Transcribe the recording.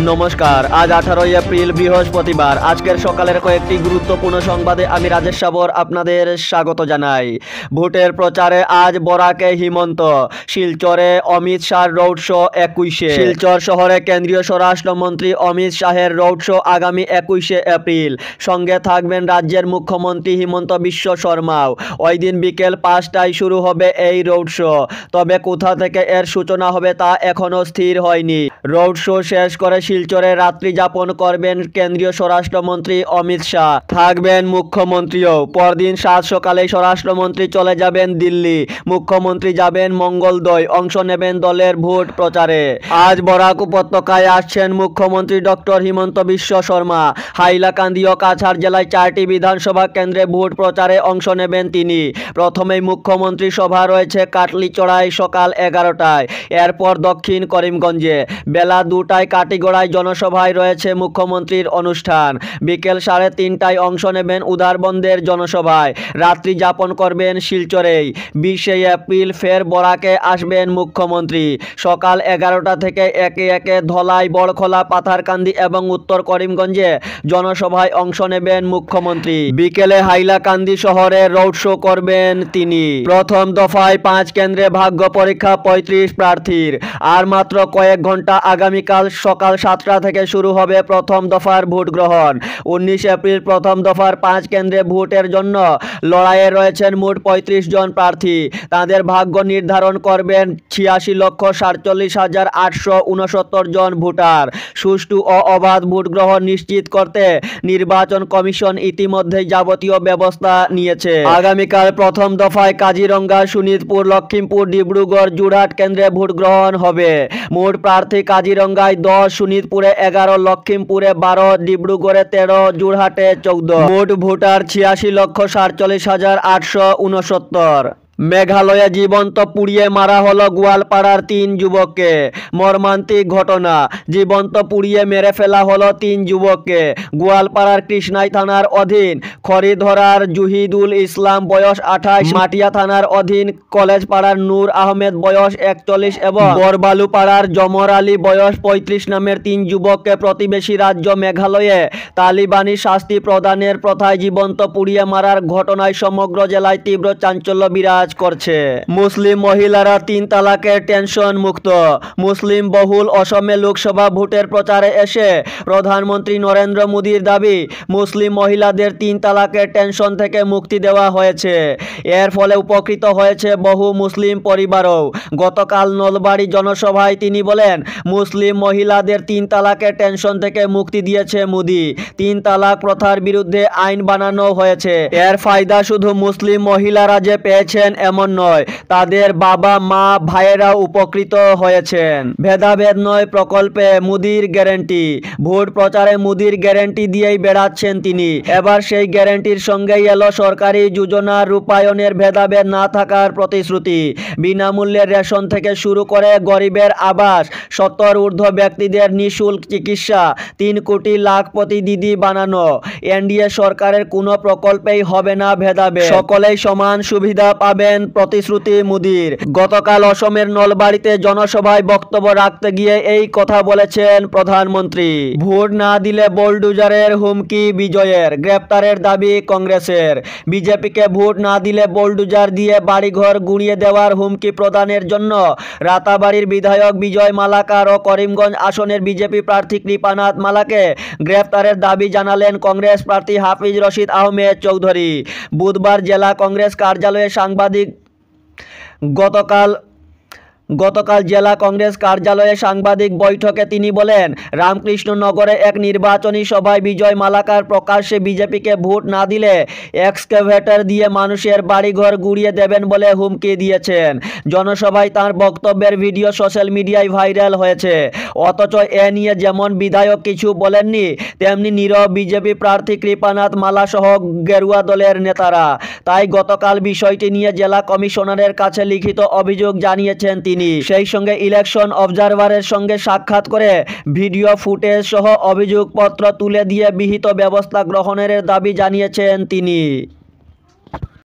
নমস্কার, আজ 18 এপ্রিল বৃহস্পতিবার। আজকের সকালের কয়েকটি গুরুত্বপূর্ণ সংবাদে আমি রাজেশ সাবর আপনাদের স্বাগত জানাই। ভোটের প্রচারে আজ বরাকে হিমন্ত, শিলচরে অমিত শাহর রোড শো 21-এ। শিলচর শহরে কেন্দ্রীয় স্বরাষ্ট্রমন্ত্রী অমিত শাহের রোড শো আগামী 21শে এপ্রিল। সঙ্গে থাকবেন রাজ্যের মুখ্যমন্ত্রী হিমন্ত বিশ্ব শর্মাও। ওই দিন বিকেল 5টায় শুরু হবে এই রোড শো। তবে কোথা থেকে এর সূচনা হবে তা এখনও স্থির হয়নি। রোড শো শেষ করে শিলচরে রাত্রি যাপন করবেন কেন্দ্রীয় স্বরাষ্ট্রমন্ত্রী অমিত শাহ। থাকবেন মুখ্যমন্ত্রীও। পরদিন সাত সকালে স্বরাষ্ট্রমন্ত্রী চলে যাবেন দিল্লি, মুখ্যমন্ত্রী যাবেন মঙ্গলদৈ, অংশ নেবেন দলের ভোট প্রচারে। আজ বরাক উপত্যকায় আসছেন মুখ্যমন্ত্রী ডক্টর হিমন্ত বিশ্ব শর্মা। হাইলাকান্দি ও কাছাড় জেলায় 4টি বিধানসভা কেন্দ্রে ভোট প্রচারে অংশ নেবেন তিনি। প্রথমেই মুখ্যমন্ত্রী সভা রয়েছে কাটলিচড়ায় সকাল 11টায়, এরপর দক্ষিণ করিমগঞ্জে। বেলা 2টায় কাটিগড়ায় জনসভায় রয়েছে মুখ্যমন্ত্রীর অনুষ্ঠান। বিকেল 3:30টায় অংশ নেবেন উদারবন্দের জনসভায়। রাত্রি যাপন করবেন শিলচরেই। 20শে এপ্রিল ফের বরাকে আসবেন মুখ্যমন্ত্রী। সকাল 11টা থেকে একে একে ধলাই, বড়খোলা, পাথারকান্দি এবং উত্তর করিমগঞ্জে জনসভায় অংশ নেবেন মুখ্যমন্ত্রী। বিকেলে হাইলাকান্দি শহরে রোড শো করবেন তিনি। প্রথম দফায় 5 কেন্দ্রে ভাগ্য পরীক্ষা 35 প্রার্থীর। আর মাত্র কয়েক ঘন্টা আগামীকাল সকাল 7টা থেকে শুরু হবে প্রথম দফার ভোট গ্রহণ। 19 এপ্রিল প্রথম দফার 5 কেন্দ্রে ভোটের জন্য লড়াইয়ে রয়েছেন মোট 35 জন প্রার্থী। তাদের ভাগ্য নির্ধারণ করবেন 86,47,869 জন ভোটার। সুষ্ঠু ও অবাধ ভোট গ্রহণ নিশ্চিত করতে নির্বাচন কমিশন ইতিমধ্যে যাবতীয় ব্যবস্থা নিয়েছে। আগামীকাল প্রথম দফায় কাজিরঙ্গা, শোনিতপুর, লক্ষিমপুর, ডিব্রুগড়, যোরহাট কেন্দ্রে ভোট গ্রহণ হবে। মোট প্রার্থী কাজিরঙ্গায় 10, শোনিতপুরে 11, লক্ষিমপুরে 12, ডিব্রুগড়ে 13, যোরহাটে 14। মোট ভোটার 86,47,869। মেঘালয়ে জীবন্ত পুড়িয়ে মারা হলো গোয়ালপাড়ার 3 যুবককে। মর্মান্তিক ঘটনা, জীবন্ত পুড়িয়ে মেরে ফেলা হলো 3 যুবককে। গোয়ালপাড়ার কৃষ্ণাই থানার অধীন খড়িধরার জহিদুল ইসলাম বয়স 28, মাটিয়া থানার অধীন কলেজ পাড়ার নূর আহমেদ বয়স 41 এবং বরবালু পাড়ার জমর আলী বয়স 35 নামের 3 যুবককে প্রতিবেশী রাজ্য মেঘালয়ে তালিবানি শাস্তি প্রদানের প্রথায় জীবন্ত পুড়িয়ে মারার ঘটনায় সমগ্র জেলায় তীব্র চাঞ্চল্য বিরাজ করছে। মুসলিম মহিলারা 3 তালাকের টেনশন মুক্ত। মুসলিম বহুল অসমে লোকসভা ভোটের প্রচারে এসে প্রধানমন্ত্রী নরেন্দ্র মোদীর দাবি, মুসলিম মহিলাদের 3 তালাকের টেনশন থেকে মুক্তি দেওয়া হয়েছে। এর ফলে উপকৃত হয়েছে বহু মুসলিম পরিবারও। গতকাল নলবাড়ি জনসভায় তিনি বলেন, মুসলিম মহিলাদের 3 তালাকের টেনশন থেকে মুক্তি দিয়েছে মোদী। 3 তালাক প্রথার বিরুদ্ধে আইন বানানো হয়েছে। এর ফায়দা শুধু মুসলিম মহিলারা যে পেয়েছেন এমন নয়, তাদের বাবা, মা, ভাইয়েরা উপকৃত হয়েছেন। ভেদাভেদ নয় প্রকল্পে মোদীর গ্যারান্টি। ভোট প্রচারে মোদীর গ্যারান্টি দিয়েই বেড়াচ্ছেন তিনি। এবার সেই গ্যারান্টির সঙ্গেই এলো সরকারি যোজনার রূপায়ণের ভেদাভেদ না থাকার প্রতিশ্রুতি। বিনামূল্যে রেশন থেকে শুরু করে গরিবের আবাস, 70 ঊর্ধ্ব ব্যক্তিদের নিঃশুল্ক চিকিৎসা, 3 কোটি লাখপতি দিদি বানানো। এনডিএ সরকারের কোনো প্রকল্পেই হবে না ভেদাভেদ, সকলেই সমান সুবিধা পাবেন প্রতিশ্রুতি মোদীর। গতকাল অসমের নলবাড়িতে জনসভায় বক্তব্য রাখতে গিয়ে এই কথা বলেছেন প্রধানমন্ত্রী। ভোট না দিলে বোলডোজারের হুমকি বিজয়ের, গ্রেপ্তারের দাবি কংগ্রেসের। বিজেপিকে ভোট না দিলে বোলডোজার দিয়ে বাড়িঘর গুঁড়িয়ে দেওয়ার হুমকি প্রদানের জন্য রাতাবাড়ির বিধায়ক বিজয় মালাকার ও করিমগঞ্জ আসনের বিজেপি প্রার্থী কৃপানাথ মালাকে গ্রেপ্তারের দাবি জানালেন কংগ্রেস প্রার্থী হাফিজ রশিদ আহমেদ চৌধুরী। বুধবার জেলা কংগ্রেস কার্যালয়ে গতকাল জেলা কংগ্রেস কার্যালয়ে সাংবাদিক বৈঠকে তিনি বলেন, রামকৃষ্ণনগরে এক নির্বাচনী সভায় বিজয় মালাকার প্রকাশ্যে বিজেপিকে ভোট না দিলে এক্সকাভেটর দিয়ে মানুষের বাড়িঘর গুঁড়িয়ে দেবেন বলে হুমকি দিয়েছেন। জনসভায় তার বক্তব্যের ভিডিও সোশ্যাল মিডিয়ায় ভাইরাল হয়েছে। অথচ এ নিয়ে যেমন বিধায়ক কিছু বলেননি, তেমনি নীরব বিজেপি প্রার্থী কৃপানাথ মালা সহ গেরুয়া দলের নেতারা। তাই গতকাল বিষয়টি নিয়ে জেলা কমিশনারের কাছে লিখিত অভিযোগ জানিয়েছেন তিনি। সেই সঙ্গে ইলেকশন অবজারভারের সঙ্গে সাক্ষাৎ করে ভিডিও ফুটেজ সহ অভিযোগপত্র তুলে দিয়ে বিহিত ব্যবস্থা গ্রহণের দাবি জানিয়েছেন তিনি।